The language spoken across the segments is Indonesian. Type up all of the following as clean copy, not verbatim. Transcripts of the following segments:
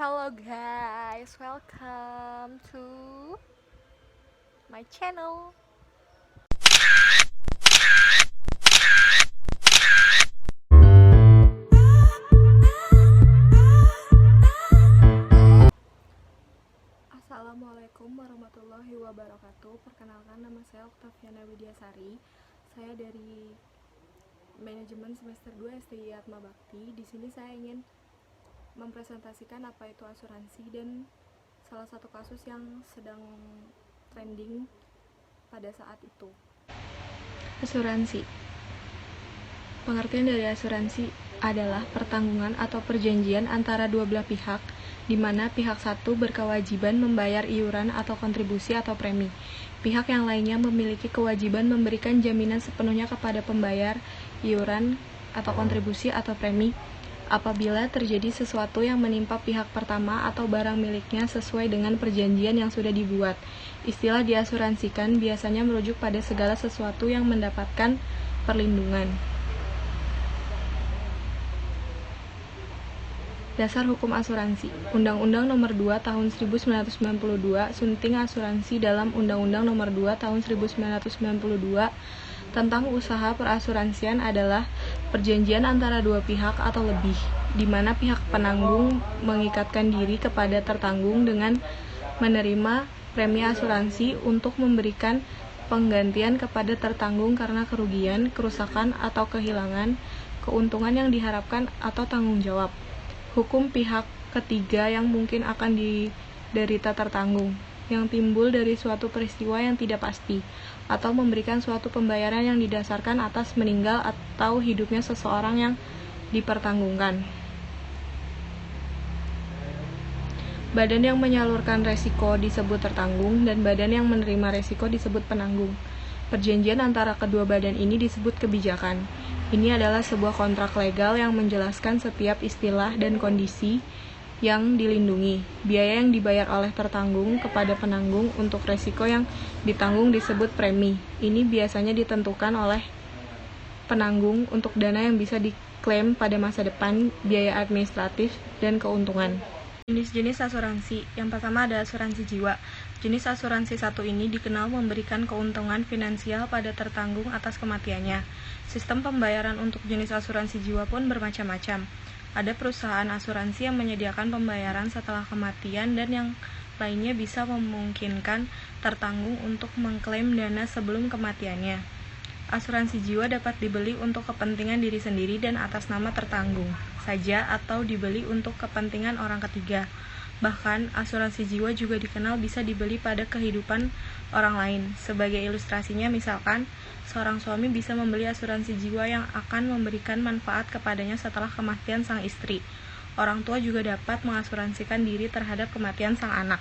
Hello guys, welcome to my channel. Assalamualaikum warahmatullahi wabarakatuh. Perkenalkan, nama saya Oktaviana Widiasari. Saya dari manajemen semester 2 STI Atma Bakti. Di sini saya ingin mempresentasikan apa itu asuransi dan salah satu kasus yang sedang trending pada saat itu. Asuransi. Pengertian dari asuransi adalah pertanggungan atau perjanjian antara dua belah pihak, di mana pihak satu berkewajiban membayar iuran atau kontribusi atau premi. Pihak yang lainnya memiliki kewajiban memberikan jaminan sepenuhnya kepada pembayar iuran atau kontribusi atau premi apabila terjadi sesuatu yang menimpa pihak pertama atau barang miliknya sesuai dengan perjanjian yang sudah dibuat. Istilah diasuransikan biasanya merujuk pada segala sesuatu yang mendapatkan perlindungan. Dasar Hukum Asuransi. Undang-Undang Nomor 2 Tahun 1992 sunting asuransi dalam Undang-Undang Nomor 2 Tahun 1992 tentang usaha perasuransian adalah perjanjian antara dua pihak atau lebih, di mana pihak penanggung mengikatkan diri kepada tertanggung dengan menerima premi asuransi untuk memberikan penggantian kepada tertanggung karena kerugian, kerusakan, atau kehilangan, keuntungan yang diharapkan atau tanggung jawab. Hukum pihak ketiga yang mungkin akan diderita tertanggung, yang timbul dari suatu peristiwa yang tidak pasti, atau memberikan suatu pembayaran yang didasarkan atas meninggal atau hidupnya seseorang yang dipertanggungkan. Badan yang menyalurkan resiko disebut tertanggung, dan badan yang menerima resiko disebut penanggung. Perjanjian antara kedua badan ini disebut kebijakan. Ini adalah sebuah kontrak legal yang menjelaskan setiap istilah dan kondisi yang dilindungi. Biaya yang dibayar oleh tertanggung kepada penanggung untuk resiko yang ditanggung disebut premi. Ini biasanya ditentukan oleh penanggung untuk dana yang bisa diklaim pada masa depan, biaya administratif, dan keuntungan. Jenis-jenis asuransi. Yang pertama ada asuransi jiwa. Jenis asuransi satu ini dikenal memberikan keuntungan finansial pada tertanggung atas kematiannya. Sistem pembayaran untuk jenis asuransi jiwa pun bermacam-macam. Ada perusahaan asuransi yang menyediakan pembayaran setelah kematian dan yang lainnya bisa memungkinkan tertanggung untuk mengklaim dana sebelum kematiannya. Asuransi jiwa dapat dibeli untuk kepentingan diri sendiri dan atas nama tertanggung saja atau dibeli untuk kepentingan orang ketiga. Bahkan, asuransi jiwa juga dikenal bisa dibeli pada kehidupan orang lain. Sebagai ilustrasinya, misalkan, seorang suami bisa membeli asuransi jiwa yang akan memberikan manfaat kepadanya setelah kematian sang istri. Orang tua juga dapat mengasuransikan diri terhadap kematian sang anak.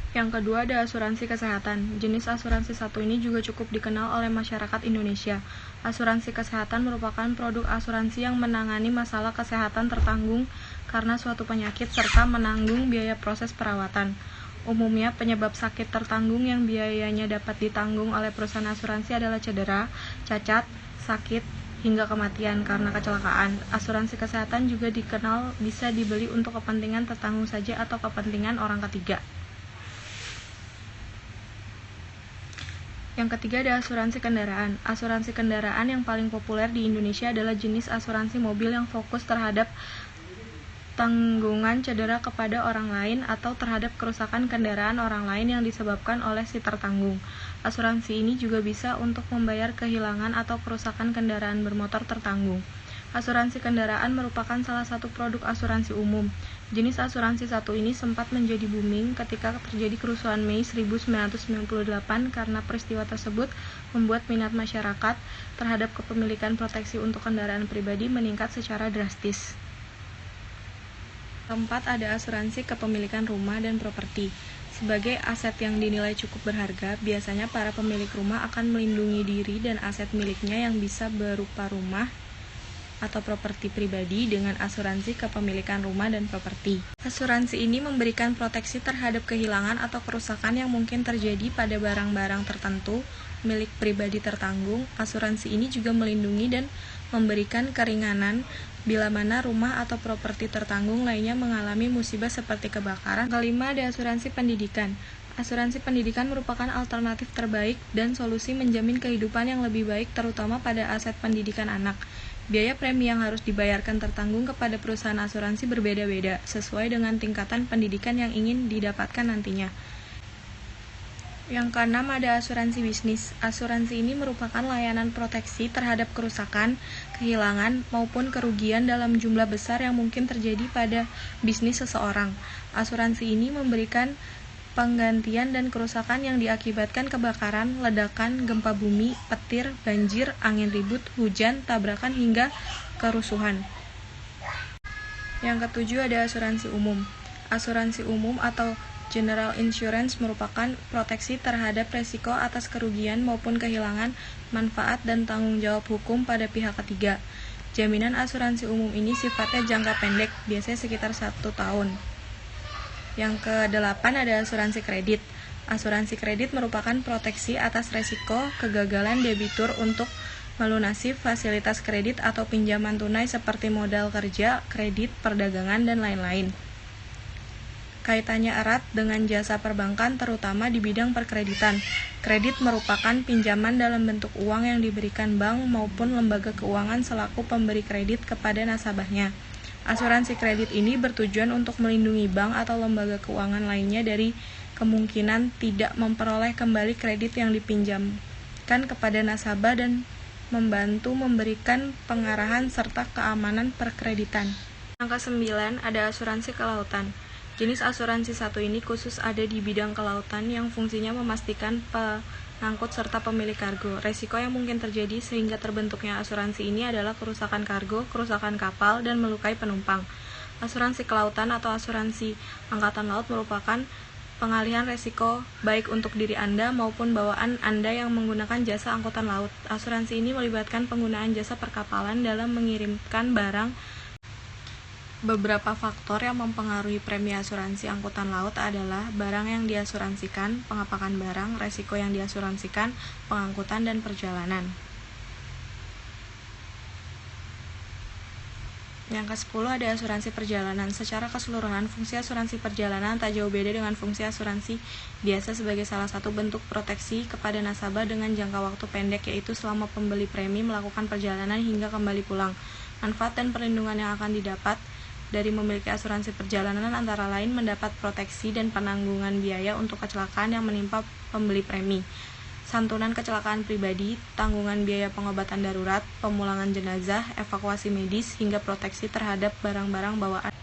Yang kedua ada asuransi kesehatan. Jenis asuransi satu ini juga cukup dikenal oleh masyarakat Indonesia. Asuransi kesehatan merupakan produk asuransi yang menangani masalah kesehatan tertanggung karena suatu penyakit serta menanggung biaya proses perawatan. Umumnya penyebab sakit tertanggung yang biayanya dapat ditanggung oleh perusahaan asuransi adalah cedera, cacat, sakit, hingga kematian karena kecelakaan. Asuransi kesehatan juga dikenal bisa dibeli untuk kepentingan tertanggung saja atau kepentingan orang ketiga. Yang ketiga ada asuransi kendaraan. Asuransi kendaraan yang paling populer di Indonesia adalah jenis asuransi mobil yang fokus terhadap tanggungan cedera kepada orang lain atau terhadap kerusakan kendaraan orang lain yang disebabkan oleh si tertanggung. Asuransi ini juga bisa untuk membayar kehilangan atau kerusakan kendaraan bermotor tertanggung. Asuransi kendaraan merupakan salah satu produk asuransi umum. Jenis asuransi satu ini sempat menjadi booming ketika terjadi kerusuhan Mei 1998 karena peristiwa tersebut membuat minat masyarakat terhadap kepemilikan proteksi untuk kendaraan pribadi meningkat secara drastis. Keempat ada asuransi kepemilikan rumah dan properti. Sebagai aset yang dinilai cukup berharga, biasanya para pemilik rumah akan melindungi diri dan aset miliknya yang bisa berupa rumah atau properti pribadi dengan asuransi kepemilikan rumah dan properti. Asuransi ini memberikan proteksi terhadap kehilangan atau kerusakan yang mungkin terjadi pada barang-barang tertentu milik pribadi tertanggung. Asuransi ini juga melindungi dan memberikan keringanan bila mana rumah atau properti tertanggung lainnya mengalami musibah seperti kebakaran. Kelima, ada asuransi pendidikan. Asuransi pendidikan merupakan alternatif terbaik dan solusi menjamin kehidupan yang lebih baik terutama pada aset pendidikan anak. Biaya premi yang harus dibayarkan tertanggung kepada perusahaan asuransi berbeda-beda, sesuai dengan tingkatan pendidikan yang ingin didapatkan nantinya. Yang keenam, ada asuransi bisnis. Asuransi ini merupakan layanan proteksi terhadap kerusakan, kehilangan, maupun kerugian dalam jumlah besar yang mungkin terjadi pada bisnis seseorang. Asuransi ini memberikan penggantian dan kerusakan yang diakibatkan kebakaran, ledakan, gempa bumi, petir, banjir, angin ribut, hujan, tabrakan, hingga kerusuhan. Yang ketujuh, ada asuransi umum. Asuransi umum atau General Insurance merupakan proteksi terhadap resiko atas kerugian maupun kehilangan, manfaat, dan tanggung jawab hukum pada pihak ketiga. Jaminan asuransi umum ini sifatnya jangka pendek, biasanya sekitar 1 tahun. Yang kedelapan, ada asuransi kredit. Asuransi kredit merupakan proteksi atas resiko kegagalan debitur untuk melunasi fasilitas kredit atau pinjaman tunai seperti modal kerja, kredit, perdagangan, dan lain-lain. Kaitannya erat dengan jasa perbankan terutama di bidang perkreditan. Kredit merupakan pinjaman dalam bentuk uang yang diberikan bank maupun lembaga keuangan selaku pemberi kredit kepada nasabahnya. Asuransi kredit ini bertujuan untuk melindungi bank atau lembaga keuangan lainnya dari kemungkinan tidak memperoleh kembali kredit yang dipinjamkan kepada nasabah dan membantu memberikan pengarahan serta keamanan perkreditan. Yang ke-9, ada asuransi kelautan. Jenis asuransi satu ini khusus ada di bidang kelautan yang fungsinya memastikan pengangkut serta pemilik kargo. Resiko yang mungkin terjadi sehingga terbentuknya asuransi ini adalah kerusakan kargo, kerusakan kapal, dan melukai penumpang. Asuransi kelautan atau asuransi angkatan laut merupakan pengalihan resiko baik untuk diri Anda maupun bawaan Anda yang menggunakan jasa angkutan laut. Asuransi ini melibatkan penggunaan jasa perkapalan dalam mengirimkan barang. Beberapa faktor yang mempengaruhi premi asuransi angkutan laut adalah barang yang diasuransikan, pengapakan barang, resiko yang diasuransikan, pengangkutan, dan perjalanan. Yang ke-10, ada asuransi perjalanan. Secara keseluruhan, fungsi asuransi perjalanan tak jauh beda dengan fungsi asuransi biasa sebagai salah satu bentuk proteksi kepada nasabah dengan jangka waktu pendek, yaitu selama pembeli premi melakukan perjalanan hingga kembali pulang. Manfaat dan perlindungan yang akan didapat dari memiliki asuransi perjalanan antara lain mendapat proteksi dan penanggungan biaya untuk kecelakaan yang menimpa pembeli premi, santunan kecelakaan pribadi, tanggungan biaya pengobatan darurat, pemulangan jenazah, evakuasi medis, hingga proteksi terhadap barang-barang bawaan.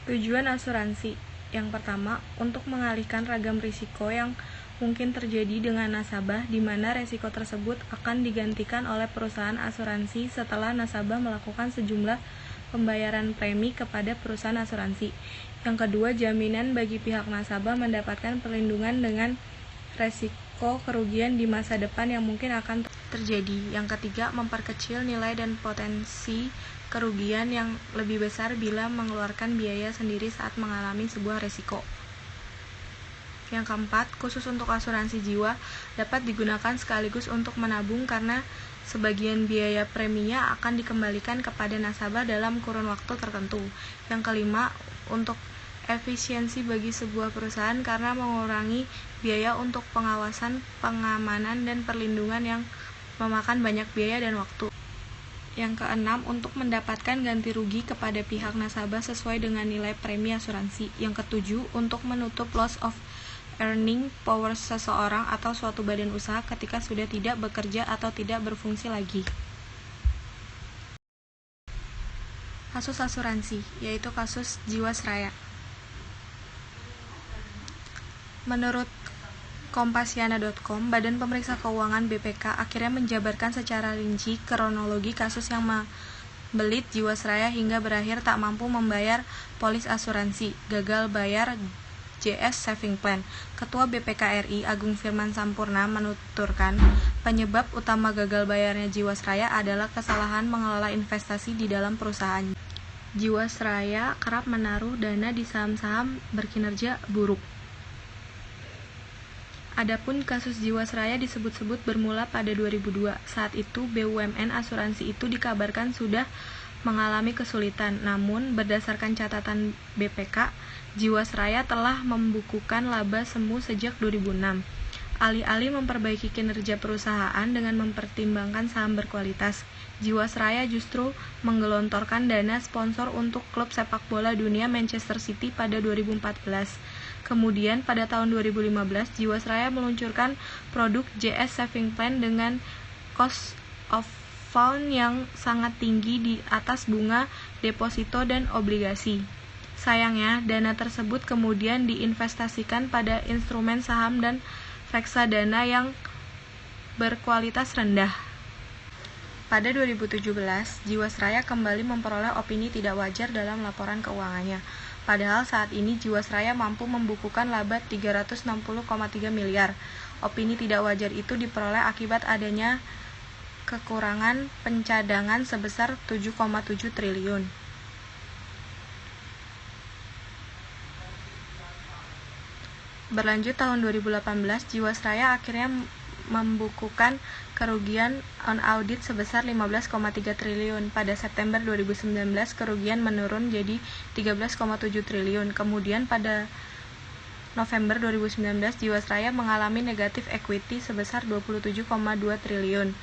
Tujuan asuransi yang pertama, untuk mengalihkan ragam risiko yang mungkin terjadi dengan nasabah, di mana risiko tersebut akan digantikan oleh perusahaan asuransi setelah nasabah melakukan sejumlah pembayaran premi kepada perusahaan asuransi. Yang kedua, jaminan bagi pihak nasabah mendapatkan perlindungan dengan resiko kerugian di masa depan yang mungkin akan terjadi. Yang ketiga, memperkecil nilai dan potensi kerugian yang lebih besar bila mengeluarkan biaya sendiri saat mengalami sebuah resiko. Yang keempat, khusus untuk asuransi jiwa dapat digunakan sekaligus untuk menabung karena sebagian biaya preminya akan dikembalikan kepada nasabah dalam kurun waktu tertentu. Yang kelima, untuk efisiensi bagi sebuah perusahaan karena mengurangi biaya untuk pengawasan, pengamanan, dan perlindungan yang memakan banyak biaya dan waktu. Yang keenam, untuk mendapatkan ganti rugi kepada pihak nasabah sesuai dengan nilai premi asuransi. Yang ketujuh, untuk menutup loss of earning power seseorang atau suatu badan usaha ketika sudah tidak bekerja atau tidak berfungsi lagi. Kasus asuransi, yaitu kasus Jiwasraya. Menurut Kompasiana.com, Badan Pemeriksa Keuangan BPK akhirnya menjabarkan secara rinci kronologi kasus yang membelit Jiwasraya hingga berakhir tak mampu membayar polis asuransi, gagal bayar JS Saving Plan. Ketua BPK RI Agung Firman Sampurna menuturkan, penyebab utama gagal bayarnya Jiwasraya adalah kesalahan mengelola investasi di dalam perusahaan. Jiwasraya kerap menaruh dana di saham-saham berkinerja buruk. Adapun kasus Jiwasraya disebut-sebut bermula pada 2002. Saat itu BUMN asuransi itu dikabarkan sudah mengalami kesulitan. Namun, berdasarkan catatan BPK, Jiwasraya telah membukukan laba semu sejak 2006. Alih-alih memperbaiki kinerja perusahaan dengan mempertimbangkan saham berkualitas, Jiwasraya justru menggelontorkan dana sponsor untuk klub sepak bola dunia Manchester City pada 2014. Kemudian pada tahun 2015, Jiwasraya meluncurkan produk JS Saving Plan dengan cost of fund yang sangat tinggi di atas bunga deposito dan obligasi. Sayangnya, dana tersebut kemudian diinvestasikan pada instrumen saham dan reksadana yang berkualitas rendah. Pada 2017, Jiwasraya kembali memperoleh opini tidak wajar dalam laporan keuangannya. Padahal saat ini Jiwasraya mampu membukukan laba 360,3 miliar. Opini tidak wajar itu diperoleh akibat adanya kekurangan pencadangan sebesar 7,7 triliun. Berlanjut tahun 2018, Jiwasraya akhirnya membukukan kerugian on audit sebesar 15,3 triliun. Pada September 2019, kerugian menurun jadi 13,7 triliun. Kemudian pada November 2019, Jiwasraya mengalami negatif equity sebesar 27,2 triliun.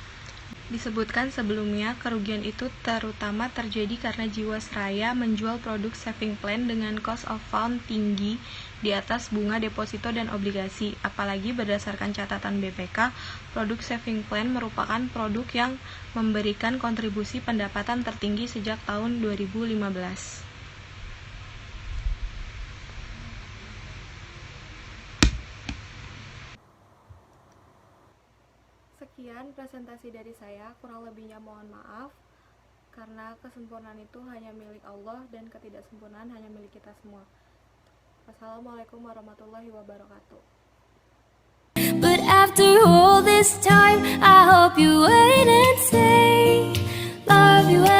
Disebutkan sebelumnya, kerugian itu terutama terjadi karena Jiwasraya menjual produk saving plan dengan cost of fund tinggi di atas bunga deposito dan obligasi. Apalagi berdasarkan catatan BPK, produk saving plan merupakan produk yang memberikan kontribusi pendapatan tertinggi sejak tahun 2015. Sekian presentasi dari saya, kurang lebihnya mohon maaf, karena kesempurnaan itu hanya milik Allah dan ketidaksempurnaan hanya milik kita semua. Wassalamualaikum warahmatullahi wabarakatuh. But after all this time, I hope you wait and say, love you.